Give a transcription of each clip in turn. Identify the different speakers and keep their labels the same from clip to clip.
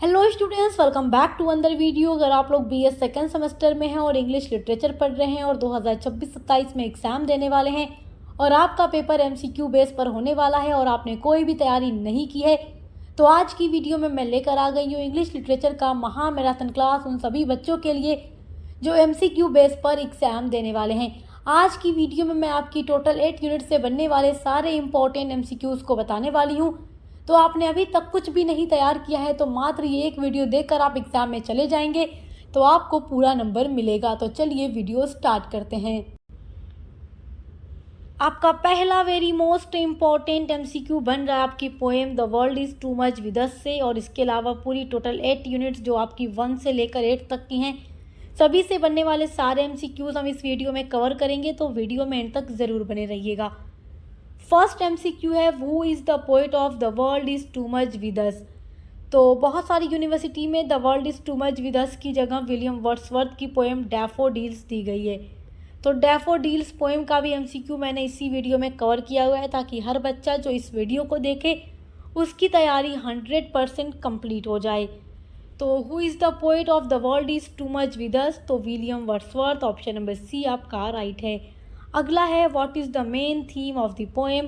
Speaker 1: Hello students, welcome back to another video. अगर आप लोग बीएस सेकेंड सेमेस्टर में हैं और इंग्लिश लिटरेचर पढ़ रहे हैं और 2026-27 में एग्ज़ाम देने वाले हैं और आपका पेपर एमसीक्यू बेस पर होने वाला है और आपने कोई भी तैयारी नहीं की है, तो आज की वीडियो में मैं लेकर आ गई हूँ इंग्लिश लिटरेचर का महा मैराथन क्लास उन सभी बच्चों के लिए जो एमसीक्यू बेस पर एग्ज़ाम देने वाले हैं। आज की वीडियो में मैं आपकी टोटल 8 यूनिट से बनने वाले सारे इंपॉर्टेंट एमसीक्यूज़ को बताने वाली हूँ। तो आपने अभी तक कुछ भी नहीं तैयार किया है तो मात्र ये एक वीडियो देखकर आप एग्ज़ाम में चले जाएंगे तो आपको पूरा नंबर मिलेगा। तो चलिए वीडियो स्टार्ट करते हैं। आपका पहला वेरी मोस्ट इम्पॉर्टेंट एमसीक्यू बन रहा है आपकी poem the world is too much with अस से, और इसके अलावा पूरी टोटल 8 यूनिट्स जो आपकी 1 से लेकर 8 तक की हैं, सभी से बनने वाले सारे एमसीक्यूज़ हम इस वीडियो में कवर करेंगे, तो वीडियो में एंड तक ज़रूर बने रहिएगा। फर्स्ट एमसीक्यू है who is the poet of the world is too much with us. तो बहुत सारी यूनिवर्सिटी में the world is too much with अस की जगह विलियम वर्ड्सवर्थ की पोएम डैफोडिल्स दी गई है। तो डैफोडिल्स पोएम का भी एमसीक्यू मैंने इसी वीडियो में कवर किया हुआ है ताकि हर बच्चा जो इस वीडियो को देखे उसकी तैयारी 100% कंप्लीट हो जाए। तो who is the poet of the world is too much with us, तो William Wordsworth, option number C आपका राइट है। अगला है what is the main theme of the poem.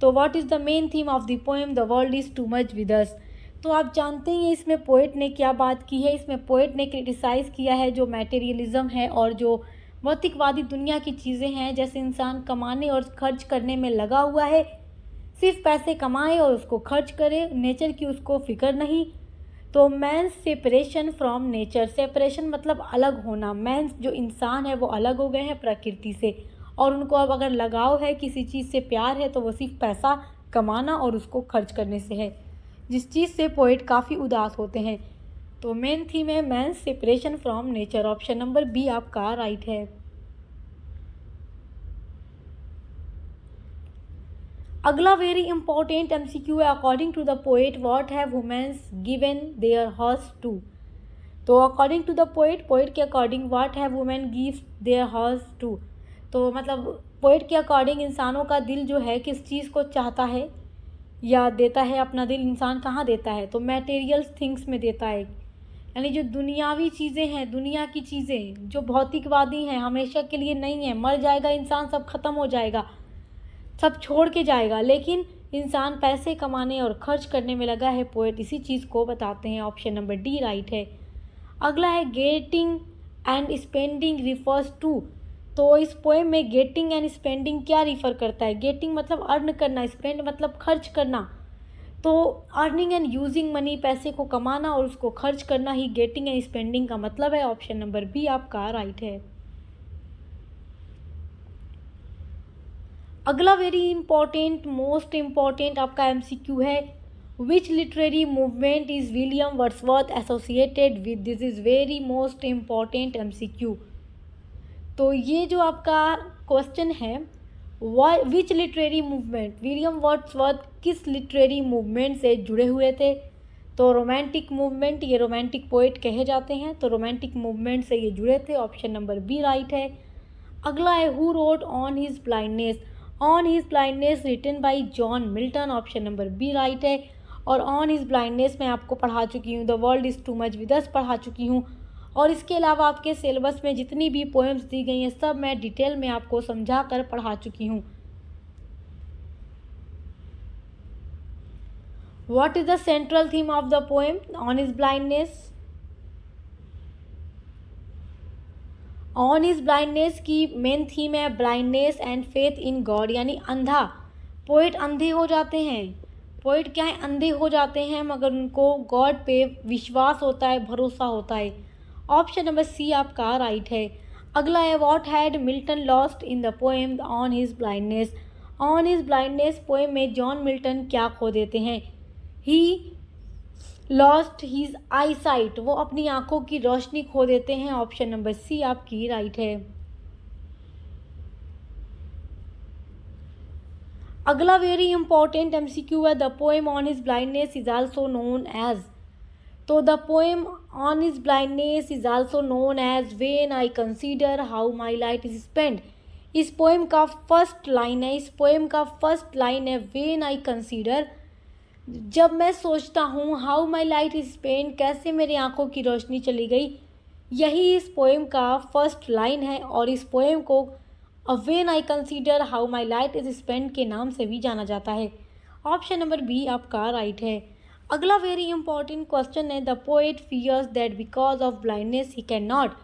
Speaker 1: तो what is the main theme of the poem the world is too much with us. तो आप जानते हैं इसमें पोएट ने क्या बात की है। इसमें पोएट ने क्रिटिसाइज़ किया है जो मटेरियलिज्म है और जो भौतिकवादी दुनिया की चीज़ें हैं, जैसे इंसान कमाने और खर्च करने में लगा हुआ है, सिर्फ पैसे कमाए और उसको खर्च करे, नेचर की उसको फिक्र नहीं। तो man's separation from nature, separation मतलब अलग होना, मैंस जो इंसान है वो अलग हो गए हैं प्रकृति से और उनको अब अगर लगाव है किसी चीज़ से, प्यार है, तो वो सिर्फ पैसा कमाना और उसको खर्च करने से है, जिस चीज़ से पोएट काफ़ी उदास होते हैं। तो मेन थीम है man's separation from nature, option number B आपका राइट है। अगला वेरी इंपॉर्टेंट एमसीक्यू है according to the poet what have womens given their hearts to. तो according to the poet, poet के according what have women gives their hearts to. तो मतलब poet के according इंसानों का दिल जो है किस चीज़ को चाहता है या देता है, अपना दिल इंसान कहाँ देता है, तो मटेरियल थिंग्स में देता है। यानी जो दुनियावी चीज़ें हैं, दुनिया की चीज़ें जो भौतिकवादी हैं, हमेशा के लिए नहीं है, मर जाएगा इंसान, सब खत्म हो जाएगा, सब छोड़ के जाएगा, लेकिन इंसान पैसे कमाने और खर्च करने में लगा है, पोएट इसी चीज़ को बताते हैं, ऑप्शन नंबर डी राइट है। अगला है getting and spending refers to. तो इस पोएम में गेटिंग एंड स्पेंडिंग क्या रिफ़र करता है। गेटिंग मतलब अर्न करना, स्पेंड मतलब खर्च करना। तो अर्निंग एंड यूजिंग मनी, पैसे को कमाना और उसको खर्च करना ही गेटिंग एंड स्पेंडिंग का मतलब है, ऑप्शन नंबर बी आपका राइट है। अगला वेरी इंपॉर्टेंट, मोस्ट इम्पॉर्टेंट आपका एमसीक्यू है विच literary movement is William Wordsworth associated with. This is very most important MCQ. तो ये जो आपका क्वेश्चन है विच लिटरेरी मूवमेंट, विलियम वर्ड्सवर्थ किस लिटरेरी मूवमेंट से जुड़े हुए थे। तो रोमांटिक मूवमेंट, ये रोमांटिक पोएट कहे जाते हैं, तो रोमांटिक मूवमेंट से ये जुड़े थे, ऑप्शन नंबर बी राइट है। अगला है who wrote on his blindness. On his blindness written by John Milton, option number B right है। और ऑन हिज ब्लाइंडनेस मैं आपको पढ़ा चुकी हूँ, the world is too much with अस पढ़ा चुकी हूँ, और इसके अलावा आपके सिलेबस में जितनी भी पोएम्स दी गई हैं सब मैं डिटेल में आपको समझा कर पढ़ा चुकी हूँ। What is the central theme of the poem on his blindness. On his blindness की मेन थीम है blindness and faith in God, यानी अंधा, पोएट अंधे हो जाते हैं, पोएट क्या है, अंधे हो जाते हैं, मगर उनको गॉड पे विश्वास होता है, भरोसा होता है, ऑप्शन नंबर सी आपका राइट है। अगला है what had Milton lost in the poem on his blindness. On his blindness poem में जॉन मिल्टन क्या खो देते हैं। He lost his eyesight, वो अपनी आंखों की रोशनी खो देते हैं, ऑप्शन नंबर सी आपकी राइट है। अगला वेरी इंपॉर्टेंट एमसीक्यू है the poem on his blindness is also known as. तो the poem on his blindness is also known as when I consider how my light is spend. इस poem का first line है, इस poem का first line है when I consider जब मैं सोचता हूँ how my light is spend, कैसे मेरी आंखों की रोशनी चली गई, यही इस पोएम का फर्स्ट लाइन है और इस पोएम को when I consider how my light is spend के नाम से भी जाना जाता है। ऑप्शन नंबर बी आपका राइट है। अगला वेरी इंपॉर्टेंट क्वेश्चन है, the poet fears that because of blindness he can not.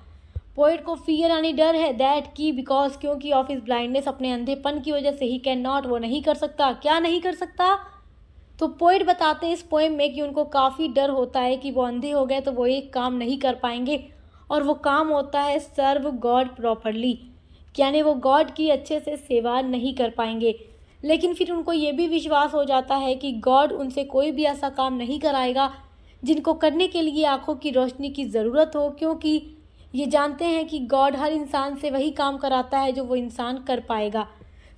Speaker 1: Poet को फियर यानी डर है, दैट की बिकॉज क्योंकि ऑफ इस ब्लाइंडनेस अपने अंधेपन की वजह से, ही कैन नॉट वो नहीं कर सकता। क्या नहीं कर सकता? तो पोएट बताते हैं इस पोएम में कि उनको काफ़ी डर होता है कि वो अंधे हो गए तो वो एक काम नहीं कर पाएंगे, और वो काम होता है सर्व गॉड प्रॉपरली, यानी वो गॉड की अच्छे से सेवा नहीं कर पाएंगे। लेकिन फिर उनको ये भी विश्वास हो जाता है कि गॉड उनसे कोई भी ऐसा काम नहीं कराएगा जिनको करने के लिए आंखों की रोशनी की ज़रूरत हो, क्योंकि ये जानते हैं कि गॉड हर इंसान से वही काम कराता है जो वो इंसान कर पाएगा।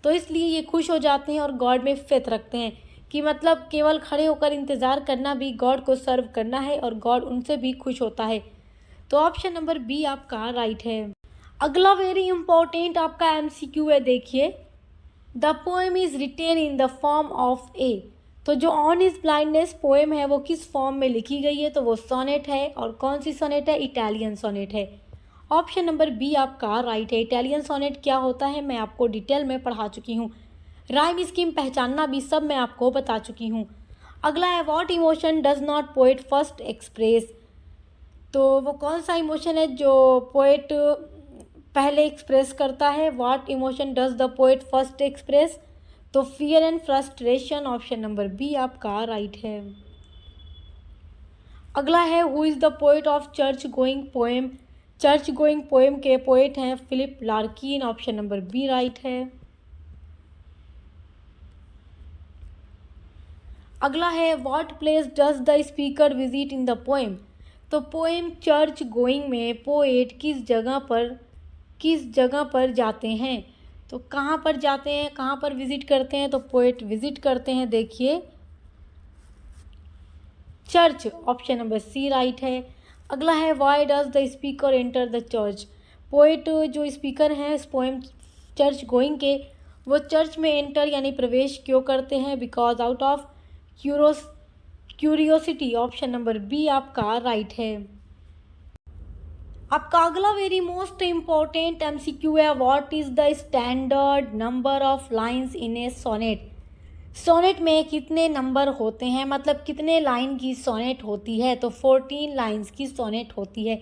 Speaker 1: तो इसलिए ये खुश हो जाते हैं और गॉड में फेथ रखते हैं कि मतलब केवल खड़े होकर इंतज़ार करना भी गॉड को सर्व करना है और गॉड उनसे भी खुश होता है। तो ऑप्शन नंबर बी आपका राइट है। अगला वेरी इंपॉर्टेंट आपका एमसीक्यू है, देखिए, the poem is written in the form of a. तो जो ऑन इज ब्लाइंडनेस पोएम है वो किस फॉर्म में लिखी गई है? तो वो सोनेट है, और कौन सी सोनेट है? इटालियन सोनेट है। ऑप्शन नंबर बी आपका राइट है। इटालियन सोनेट क्या होता है मैं आपको डिटेल में पढ़ा चुकी हूँ, राइम स्कीम पहचानना भी सब मैं आपको बता चुकी हूँ। अगला है, what emotion does not poet first express. तो वो कौन सा इमोशन है जो पोएट पहले एक्सप्रेस करता है? What emotion does the poet first express? तो fear and frustration. Option number B आपका राइट है। अगला है, who is the poet of church going poem. Church going poem के पोएट हैं Philip Larkin. Option number B right है। अगला है, what place does the speaker visit in the poem. तो पोएम चर्च गोइंग में पोएट किस जगह पर जाते हैं? तो कहाँ पर जाते हैं, कहाँ पर विजिट करते हैं? तो पोएट विजिट करते हैं, देखिए, church. Option number C right है। अगला है, why does the speaker enter the church. Poet जो स्पीकर हैं इस पोएम चर्च गोइंग के, वो चर्च में एंटर यानी प्रवेश क्यों करते हैं? Because out of curiosity. Option number B आपका राइट है। आपका अगला वेरी मोस्ट इम्पॉर्टेंट एमसीक्यू है, what is the standard number of lines in a sonnet. Sonnet में कितने नंबर होते हैं, मतलब कितने लाइन की सोनेट होती है? तो 14 लाइंस की सोनेट होती है।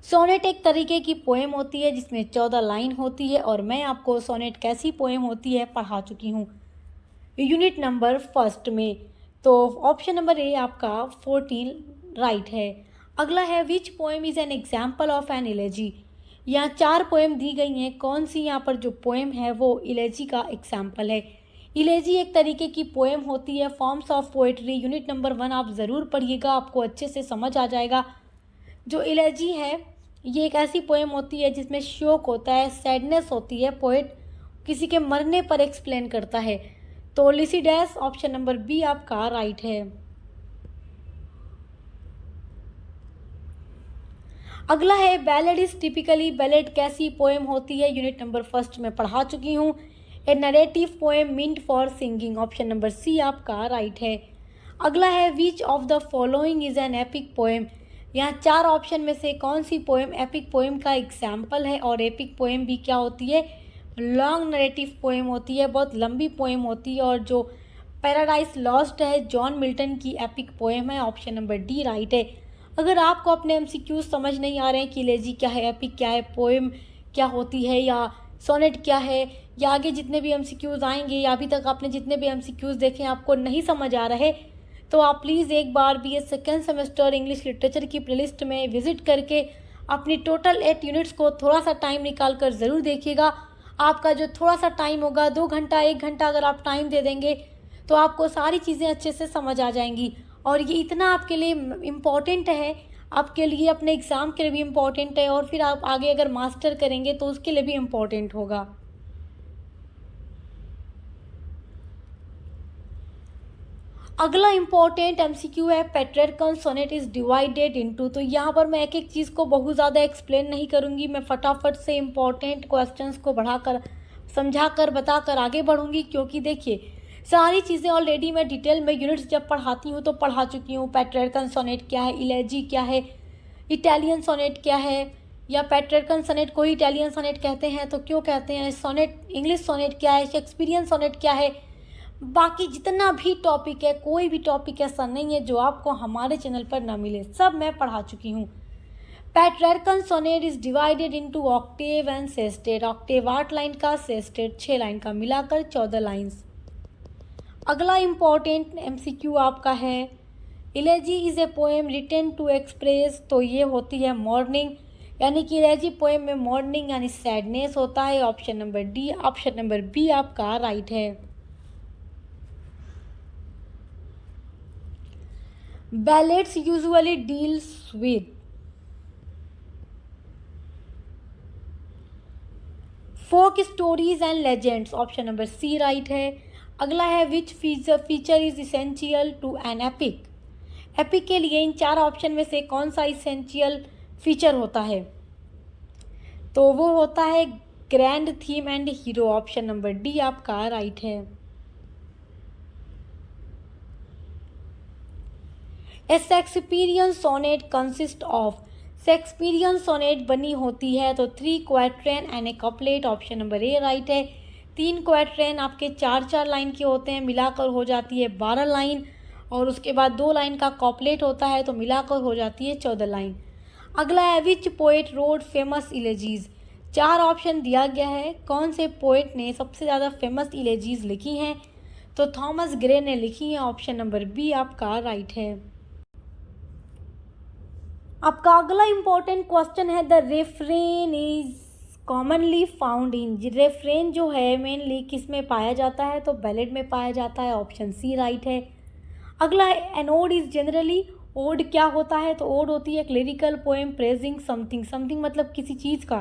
Speaker 1: सोनेट एक तरीके की पोएम होती है जिसमें 14 लाइन होती है, और मैं आपको सोनेट कैसी पोएम होती है पढ़ा चुकी हूँ यूनिट नंबर फर्स्ट में। तो ऑप्शन नंबर ए आपका 14 राइट है। अगला है, which poem is an example of an elegy. यहाँ 4 पोएम दी गई हैं, कौन सी यहाँ पर जो पोएम है वो इलेजी का एग्जाम्पल है। इलेजी एक तरीके की पोएम होती है, forms of poetry unit number 1 आप ज़रूर पढ़िएगा, आपको अच्छे से समझ आ जाएगा। जो इलेजी है ये एक ऐसी पोएम होती है जिसमें शोक होता है, सैडनेस होती है, पोएट किसी के मरने पर एक्सप्लेन करता है। तो लिसिडेस। ऑप्शन नंबर बी आपका राइट है। अगला है, बैलेड इज टिपिकली। बैलेड कैसी पोएम होती है? यूनिट नंबर फर्स्ट में पढ़ा चुकी हूँ, a narrative poem meant for singing. Option number C आपका राइट है। अगला है, which of the following is an epic poem. यहाँ 4 ऑप्शन में से कौन सी पोएम एपिक पोएम का एग्जाम्पल है? और एपिक पोएम भी क्या होती है? लॉन्ग नरेटिव पोएम होती है, बहुत लंबी पोएम होती है। और जो पैराडाइज लॉस्ट है जॉन मिल्टन की एपिक पोएम है। ऑप्शन नंबर डी राइट है। अगर आपको अपने एमसीक्यूज समझ नहीं आ रहे हैं कि इलेजी क्या है, एपिक क्या है, पोएम क्या होती है, या सोनेट क्या है, या आगे जितने भी एमसीक्यूज आएंगे, या अभी तक आपने जितने भी एमसीक्यूज देखे आपको नहीं समझ आ रहे, तो आप प्लीज़ एक बार भी ये सेकेंड सेमेस्टर इंग्लिश लिटरेचर की प्लेलिस्ट में विजिट करके अपनी टोटल 8 यूनिट्स को थोड़ा सा टाइम निकाल कर ज़रूर देखिएगा। आपका जो थोड़ा सा टाइम होगा, 2 घंटा 1 घंटा अगर आप टाइम दे देंगे तो आपको सारी चीज़ें अच्छे से समझ आ जाएंगी। और ये इतना आपके लिए इम्पॉर्टेंट है, आपके लिए अपने एग्ज़ाम के लिए भी इम्पॉर्टेंट है, और फिर आप आगे अगर मास्टर करेंगे तो उसके लिए भी इम्पॉर्टेंट होगा। अगला इम्पॉर्टेंट एमसीक्यू है, Petrarchan sonnet is divided into. तो यहाँ पर मैं एक एक चीज़ को बहुत ज़्यादा एक्सप्लेन नहीं करूँगी, मैं फटाफट से इम्पॉर्टेंट क्वेश्चंस को बढ़ाकर समझाकर बताकर आगे बढ़ूँगी। क्योंकि देखिए, सारी चीज़ें ऑलरेडी मैं डिटेल में यूनिट्स जब पढ़ाती हूँ तो पढ़ा चुकी हूँ। पेट्रार्कन सोनेट क्या है, इलेजी क्या है, इटालियन सोनेट क्या है, या पेट्रार्कन सोनेट को ही इटालियन सोनेट कहते हैं तो क्यों कहते हैं, सोनेट इंग्लिश सोनेट क्या है, शेक्सपियरियन सोनेट क्या है। बाकी जितना भी टॉपिक है, कोई भी टॉपिक ऐसा नहीं है जो आपको हमारे चैनल पर ना मिले, सब मैं पढ़ा चुकी हूँ। Petrarchan sonnet is divided into octave and sestet. Octave 8 line का, सेस्टेट 6 लाइन का, मिलाकर 14 लाइन्स। अगला इम्पॉर्टेंट MCQ आपका है, elegy is a poem written to express. तो ये होती है मॉर्निंग, यानी कि इलेजी पोएम में मॉर्निंग यानी सैडनेस होता है। Option number D, option number B आपका राइट है। Ballads usually deals with folk stories and legends. Option number C right है। अगला है which feature is essential to an epic. Epic के लिए इन 4 ऑप्शन में से कौन सा इसेंशियल फीचर होता है, तो वो होता है grand theme and hero. Option number D आपका राइट है। A Shakespearean sonnet consist of. Shakespearean sonnet बनी होती है तो 3 quatrain and a couplet. Option number A right है। 3 क्वाट्रेन आपके 4-4 लाइन के होते हैं, मिलाकर हो जाती है 12 लाइन, और उसके बाद 2 लाइन का कॉपलेट होता है तो मिलाकर हो जाती है 14 लाइन। अगला है विच पोएट रोड फेमस इलेजीज। 4 ऑप्शन दिया गया है, कौन से पोएट ने सबसे ज़्यादा फेमस इलेजीज लिखी हैं, तो थॉमस ग्रे ने लिखी है। ऑप्शन नंबर बी आपका राइट है। आपका अगला इम्पोर्टेंट क्वेश्चन है the refrain is commonly found in. Refrain जो है मेनली किस में पाया जाता है, तो बैलेड में पाया जाता है। ऑप्शन सी राइट है। अगला है an ode is generally. Ode क्या होता है, तो ओड होती है एक lyrical poem praising something. Something मतलब किसी चीज़ का,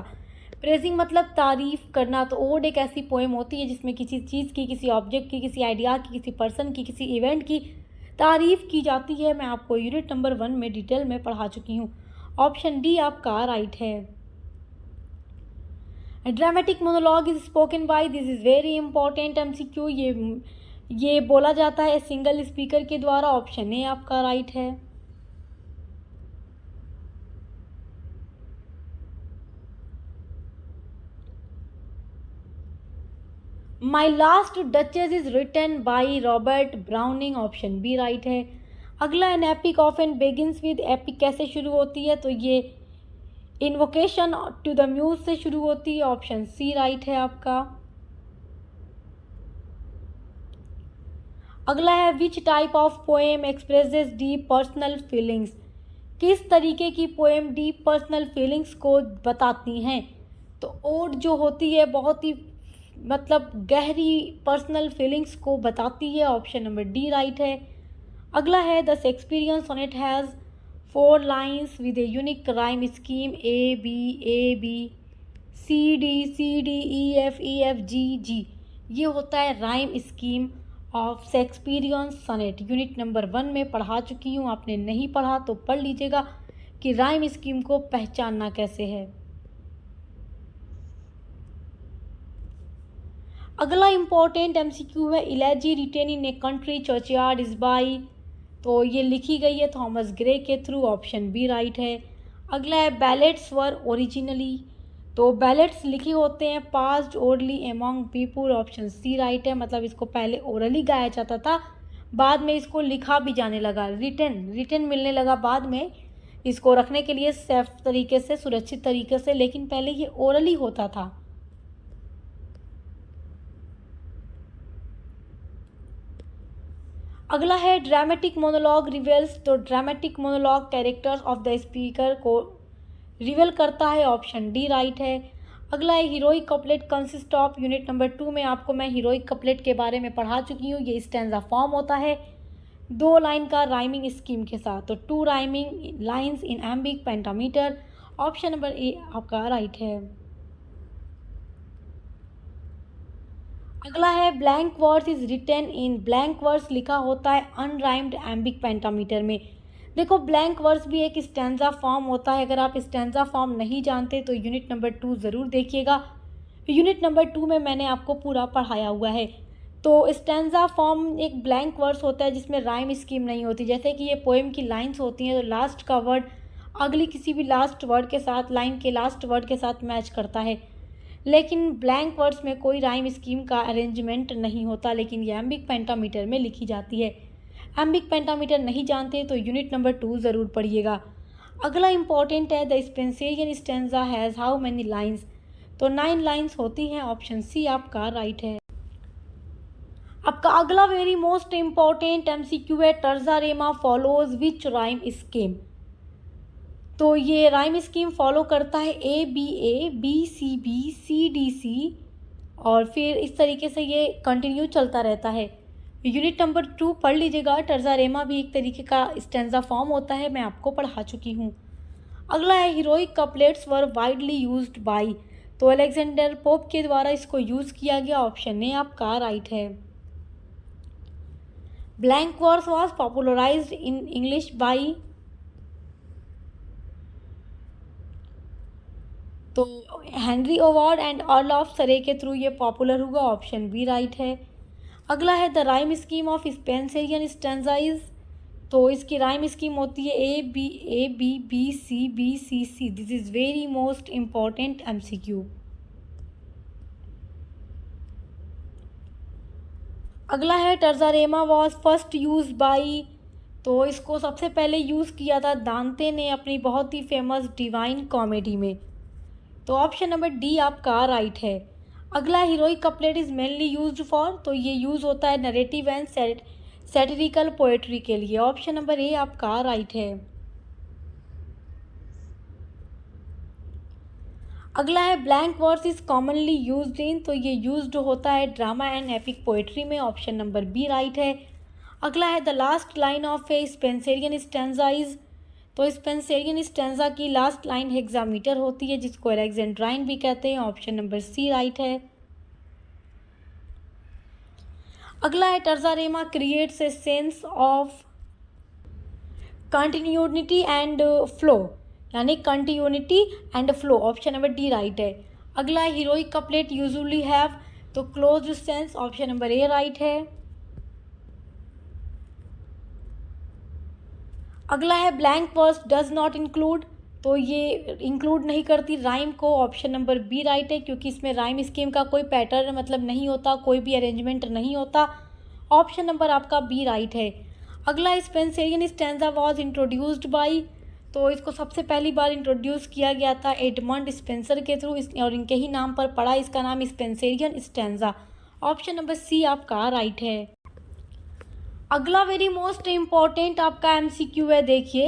Speaker 1: प्रेजिंग मतलब तारीफ करना। तो ओड एक ऐसी पोएम होती है जिसमें किसी चीज़ की, किसी ऑब्जेक्ट की, किसी आइडिया की, किसी पर्सन की, किसी इवेंट की तारीफ की जाती है। मैं आपको यूनिट नंबर 1 में डिटेल में पढ़ा चुकी हूँ। ऑप्शन डी आपका राइट है। Dramatic monologue is spoken by. This is very important MCQ। ये बोला जाता है सिंगल स्पीकर के द्वारा। ऑप्शन ए आपका राइट है। My last duchess is written by Robert Browning. Option B right है। अगला an epic often begins with. Epic कैसे शुरू होती है, तो ये इन्वोकेशन टू द म्यूज से शुरू होती है। ऑप्शन सी राइट है आपका। अगला है which type of poem expresses deep personal feelings. किस तरीके की पोएम डीप पर्सनल फीलिंग्स को बताती हैं, तो ओड जो होती है बहुत ही मतलब गहरी पर्सनल फीलिंग्स को बताती है। ऑप्शन नंबर डी राइट है। अगला है the Shakespearean sonnet has 4 lines with a unique rhyme scheme A B C D E F G. ये होता है rhyme scheme of Shakespearean sonnet. Unit number 1 में पढ़ा चुकी हूँ, आपने नहीं पढ़ा तो पढ़ लीजिएगा कि राइम स्कीम को पहचानना कैसे है। अगला इम्पोर्टेंट MCQ है elegy written in a country churchyard is by. तो ये लिखी गई है थॉमस ग्रे के थ्रू। ऑप्शन बी राइट है। अगला है बैलेट्स वर ओरिजिनली। तो बैलेट्स लिखे होते हैं passed orally among people. Option C right है। मतलब इसको पहले ओरली गाया जाता था, बाद में इसको लिखा भी जाने लगा, रिटन मिलने लगा बाद में इसको रखने के लिए सेफ तरीके से, सुरक्षित तरीके से, लेकिन पहले ये ओरली होता था। अगला है ड्रामेटिक मोनोलॉग रिवेल्स। तो dramatic monologue characters of the speaker को रिवेल करता है। ऑप्शन डी राइट है। अगला है heroic couplet consist of. Unit number 2 में आपको मैं हीरोइक कपलेट के बारे में पढ़ा चुकी हूँ। ये स्टैंजा फॉर्म होता है 2 लाइन का राइमिंग स्कीम के साथ। तो 2 rhyming lines in iambic pentameter. Option number A आपका राइट है। अगला है blank verse is written in. Blank verse लिखा होता है अनराइम्ड एम्बिक पेंटामीटर में। देखो ब्लैंक वर्स भी एक स्टैंजा फॉर्म होता है। अगर आप स्टैंजा फॉर्म नहीं जानते तो यूनिट नंबर 2 ज़रूर देखिएगा। यूनिट नंबर 2 में मैंने आपको पूरा पढ़ाया हुआ है। तो स्टैंजा फॉर्म एक ब्लैंक वर्स होता है जिसमें राइम स्कीम नहीं होती। जैसे कि ये पोएम की लाइंस होती हैं तो लास्ट का वर्ड अगली किसी भी लास्ट वर्ड के साथ, लाइन के लास्ट वर्ड के साथ मैच करता है। लेकिन ब्लैंक वर्ड्स में कोई राइम स्कीम का अरेंजमेंट नहीं होता, लेकिन ये एम्बिक पेंटामीटर में लिखी जाती है। एम्बिक पेंटामीटर नहीं जानते तो यूनिट नंबर 2 ज़रूर पढ़िएगा। अगला इंपॉर्टेंट है, the Spencerian stanza has how many lines. तो 9 लाइन्स होती हैं। ऑप्शन सी आपका राइट है। आपका अगला वेरी मोस्ट इम्पॉर्टेंट एमसीक्यू है, टर्जारेमा फॉलोज विच राइम स्कीम। तो ये राइम स्कीम फॉलो करता है A B C D C और फिर इस तरीके से ये कंटिन्यू चलता रहता है। यूनिट नंबर 2 पढ़ लीजिएगा। टर्जारेमा भी एक तरीके का स्टैंजा फॉर्म होता है, मैं आपको पढ़ा चुकी हूँ। अगला है, heroic couplets were widely used by. तो अलेक्जेंडर पोप के द्वारा इसको यूज़ किया गया। ऑप्शन ए आपका राइट है। Blank verse was popularised in English by. तो Henry Howard and Earl of Surrey के थ्रू ये पॉपुलर हुआ। ऑप्शन बी राइट है। अगला है, the rhyme scheme of Spenserian stanza is. तो इसकी राइम स्कीम होती है A B C C. This is very most important MCQ. अगला है, terza rima was first use by. तो इसको सबसे पहले यूज़ किया था दांते ने अपनी बहुत ही फेमस डिवाइन कॉमेडी में। तो ऑप्शन नंबर डी आपका राइट है। अगला, heroic couplet is mainly used for. तो ये यूज़ होता है नरेटिव एंड सैटिरिकल पोएट्री के लिए। ऑप्शन नंबर ए आपका राइट है। अगला है, blank verse is commonly used in. तो ये यूज्ड होता है ड्रामा एंड एपिक पोएट्री में। ऑप्शन नंबर बी राइट है। अगला है, the last line of a Spenserian stanza is. तो स्पेंसेरियन स्टैंजा की लास्ट लाइन हेक्सामीटर होती है जिसको अलेक्जेंड्राइन भी कहते हैं। ऑप्शन नंबर सी राइट है। अगला है, terza rima creates a sense of continuity and flow, यानी continuity and flow. Option number D right है। अगला है, हीरोइक कपलेट यूजुअली हैव। तो closed sense. Option number A right है। अगला है, blank verse does not include. तो ये इंक्लूड नहीं करती राइम को। ऑप्शन नंबर बी राइट है, क्योंकि इसमें राइम स्कीम का कोई पैटर्न मतलब नहीं होता, कोई भी अरेंजमेंट नहीं होता। ऑप्शन नंबर आपका बी राइट है। अगला, Spencerian stanza was introduced by. तो इसको सबसे पहली बार इंट्रोड्यूस किया गया था एडमंड स्पेंसर के थ्रू, और इनके ही नाम पर पड़ा। इसका नाम Spenserian stanza. Option number C आपका राइट है। अगला वेरी मोस्ट इम्पॉर्टेंट आपका एमसीक्यू है, देखिए,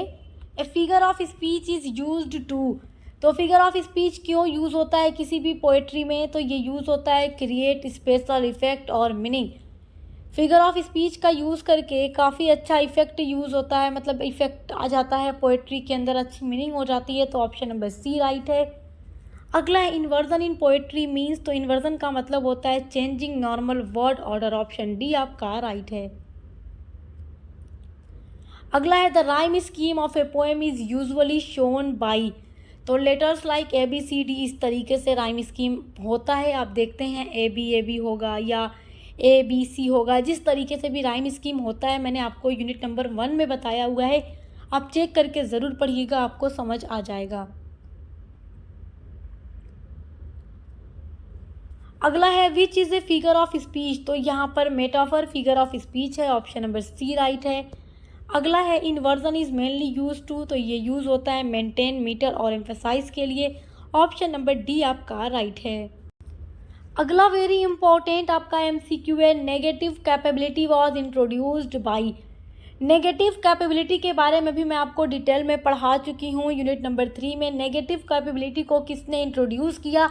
Speaker 1: a figure of speech is used to. तो फिगर ऑफ स्पीच क्यों यूज़ होता है किसी भी पोएट्री में? तो ये यूज़ होता है क्रिएट स्पेशल इफेक्ट और मीनिंग। फिगर ऑफ स्पीच का यूज़ करके काफ़ी अच्छा इफेक्ट यूज़ होता है, मतलब इफेक्ट आ जाता है पोएट्री के अंदर, अच्छी मीनिंग हो जाती है। तो ऑप्शन नंबर सी राइट है। अगला है, इन्वर्जन इन पोएट्री मीन्स। तो इन्वर्जन का मतलब होता है changing normal word order. Option D आपका राइट है। अगला है, the rhyme scheme of a poem is usually shown by. तो letters like A B C D, इस तरीके से राइम स्कीम होता है। आप देखते हैं ए बी होगा या ए बी सी होगा, जिस तरीके से भी राइम स्कीम होता है मैंने आपको यूनिट नंबर 1 में बताया हुआ है। आप चेक करके ज़रूर पढ़िएगा, आपको समझ आ जाएगा। अगला है, which is a figure of speech. तो यहाँ पर मेटाफर फिगर ऑफ स्पीच है। ऑप्शन नंबर सी राइट है। अगला है, inversion is mainly use to. तो ये यूज़ होता है मेंटेन, मीटर और एम्फेसाइज के लिए। ऑप्शन नंबर डी आपका राइट है। अगला वेरी इंपॉर्टेंट आपका एमसीक्यू है, negative capability was introduced by. Negative capability के बारे में भी मैं आपको डिटेल में पढ़ा चुकी हूँ यूनिट नंबर 3 में। नेगेटिव कैपेबिलिटी को किसने इंट्रोड्यूस किया,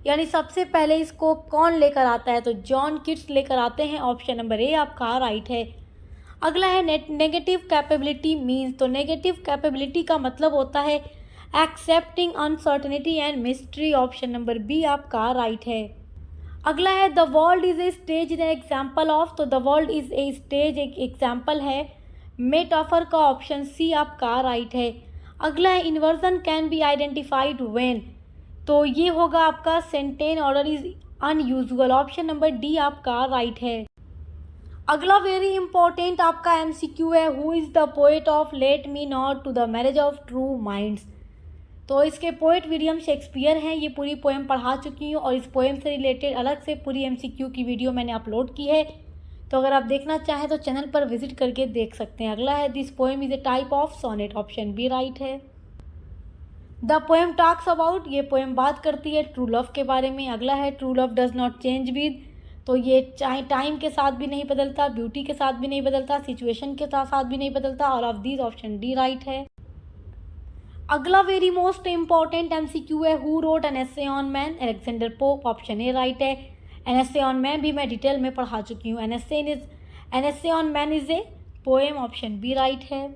Speaker 1: यानी सबसे पहले इसको कौन लेकर आता है? तो जॉन किट्स लेकर आते हैं। ऑप्शन नंबर ए आपका राइट है। अगला है, नेगेटिव कैपेबिलिटी मीन्स। तो नेगेटिव कैपेबिलिटी का मतलब होता है accepting uncertainty and mystery. Option number B आपका राइट है। अगला है, the world is a stage in example of. तो the world is a stage एक एग्जाम्पल है मेटाफर का। ऑप्शन सी आपका राइट है। अगला है, inversion can be identified when. तो ये होगा आपका sentence order is unusual. Option number D आपका राइट है। अगला वेरी इंपॉर्टेंट आपका एमसीक्यू है, who is the poet of let me not to the marriage of true minds. तो इसके पोएट विलियम शेक्सपियर हैं। ये पूरी पोएम पढ़ा चुकी हूँ और इस पोएम से रिलेटेड अलग से पूरी एमसीक्यू की वीडियो मैंने अपलोड की है, तो अगर आप देखना चाहें तो चैनल पर विजिट करके देख सकते हैं। अगला है this poem is a type of sonnet, option B right है। द पोएम टॉक्स अबाउट, ये पोएम बात करती है ट्रू लव के बारे में। अगला है true love does not change with, तो ये चाहे टाइम के साथ भी नहीं बदलता, ब्यूटी के साथ भी नहीं बदलता, सिचुएशन के साथ भी नहीं बदलता, और of this option D right है। अगला वेरी मोस्ट इंपॉर्टेंट एमसीक्यू है, who wrote an essay on man, Alexander Pope, option A right है। एन एसे ऑन मैन भी मैं डिटेल में पढ़ा चुकी हूँ। An essay on man is a poem, option B right है।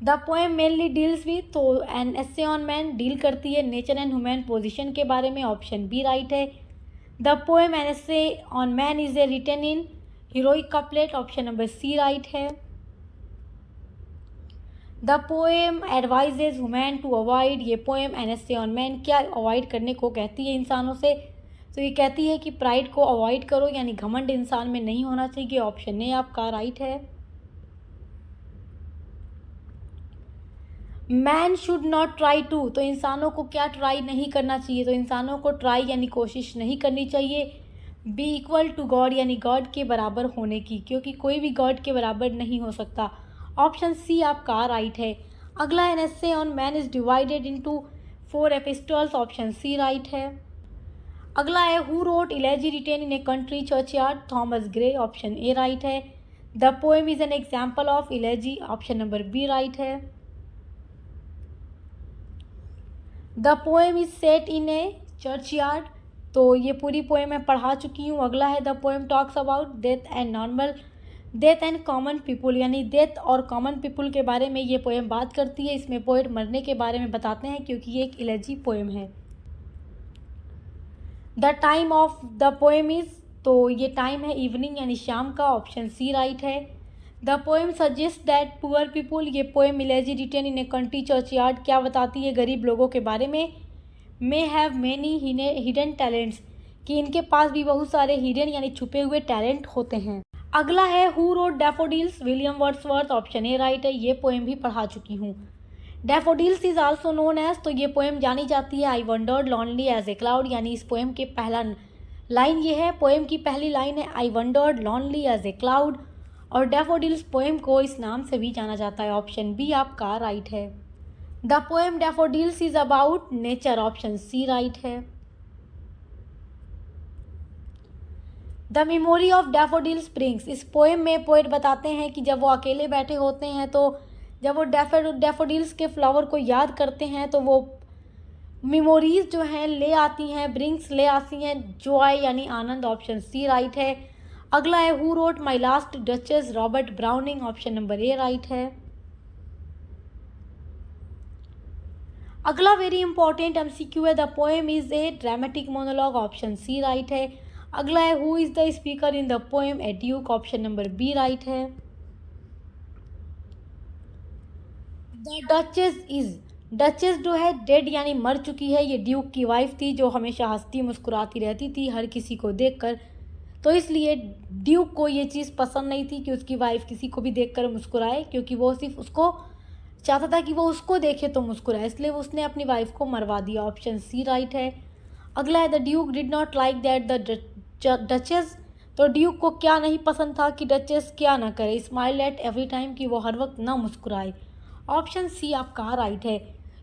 Speaker 1: The poem mainly deals with, तो an essay on man deal करती है नेचर एंड ह्यूमन पोजिशन के बारे में, ऑप्शन बी राइट है। The poem an essay on man is a written in heroic couplet, option number C right है। The poem advises women to avoid, ये poem an essay on man क्या avoid करने को कहती है इंसानों से, तो ये कहती है कि प्राइड को अवॉइड करो, यानी घमंड इंसान में नहीं होना चाहिए, ऑप्शन ए आपका राइट है। Man should not try to, तो इंसानों को क्या ट्राई नहीं करना चाहिए, तो इंसानों को ट्राई यानी कोशिश नहीं करनी चाहिए बी इक्वल टू गॉड, यानी गॉड के बराबर होने की, क्योंकि कोई भी गॉड के बराबर नहीं हो सकता, ऑप्शन सी आपका राइट है। अगला an essay on man is divided into 4 epistles, option C right है। अगला है who wrote elegy written in a country churchyard, Thomas Gray, option A right है। The poem is an example of elegy, option number B right है। The poem is set in a churchyard, तो ये पूरी poem मैं पढ़ा चुकी हूँ। अगला है the poem talks about death and common people, यानी डेथ और कॉमन पीपुल के बारे में ये पोएम बात करती है। इसमें पोएट मरने के बारे में बताते हैं क्योंकि ये एक इलेजी पोएम है। The time of the poem is, तो ये टाइम है इवनिंग यानी शाम का, ऑप्शन सी राइट है। The poem suggest that poor people, ये poem elegy written in a country churchyard क्या बताती है गरीब लोगों के बारे में, may have many hidden talents, कि इनके पास भी बहुत सारे हिडन यानी छुपे हुए टैलेंट होते हैं। अगला है who wrote daffodils, William Wordsworth, option A right है। ये पोएम भी पढ़ा चुकी हूँ। Daffodils is also known as, तो ये पोएम जानी जाती है I wandered lonely as a cloud, यानी इस पोएम के पहला लाइन ये है, पोएम की पहली लाइन है I wandered lonely as a cloud, और डैफोडिल्स पोएम को इस नाम से भी जाना जाता है, ऑप्शन बी आपका राइट है। The poem daffodils is about nature, option C right है। The memory of daffodil springs, इस पोएम में पोएट बताते हैं कि जब वो अकेले बैठे होते हैं तो जब वो डैफोडिल्स के फ्लावर को याद करते हैं तो वो मेमोरीज जो हैं ले आती हैं, ब्रिंग्स ले आती हैं जॉय यानी आनंद, ऑप्शन सी राइट है। अगला है who wrote my last duchess, Robert Browning, option number A right है। अगला वेरी इंपॉर्टेंट एमसीक्यू है, the poem is a dramatic monologue, option C right है। अगला है who is the speaker in the poem, a duke, option number B right है। The duchess is, duchess जो है dead यानी मर चुकी है, ये ड्यूक की वाइफ थी जो हमेशा हंसती मुस्कुराती रहती थी हर किसी को देखकर, तो इसलिए ड्यूक को ये चीज़ पसंद नहीं थी कि उसकी वाइफ किसी को भी देखकर मुस्कुराए, क्योंकि वो सिर्फ उसको चाहता था कि वो उसको देखे तो मुस्कुराए, इसलिए उसने अपनी वाइफ को मरवा दिया, ऑप्शन सी राइट है। अगला है the Duke did not like that the duchess, तो ड्यूक को क्या नहीं पसंद था कि डचेस क्या ना करे, स्माइल एट एवरी टाइम, कि वो हर वक्त ना मुस्कुराए, ऑप्शन सी आपका राइट है।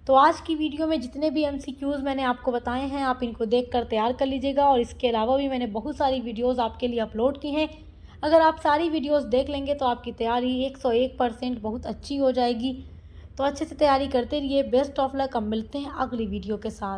Speaker 1: तो आज की वीडियो में जितने भी एमसीक्यूज़ मैंने आपको बताए हैं आप इनको देखकर तैयार कर लीजिएगा, और इसके अलावा भी मैंने बहुत सारी वीडियोज़ आपके लिए अपलोड की हैं। अगर आप सारी वीडियोज़ देख लेंगे तो आपकी तैयारी 101% बहुत अच्छी हो जाएगी। तो अच्छे से तैयारी करते रहिए। Best of luck. अब मिलते हैं अगली वीडियो के साथ।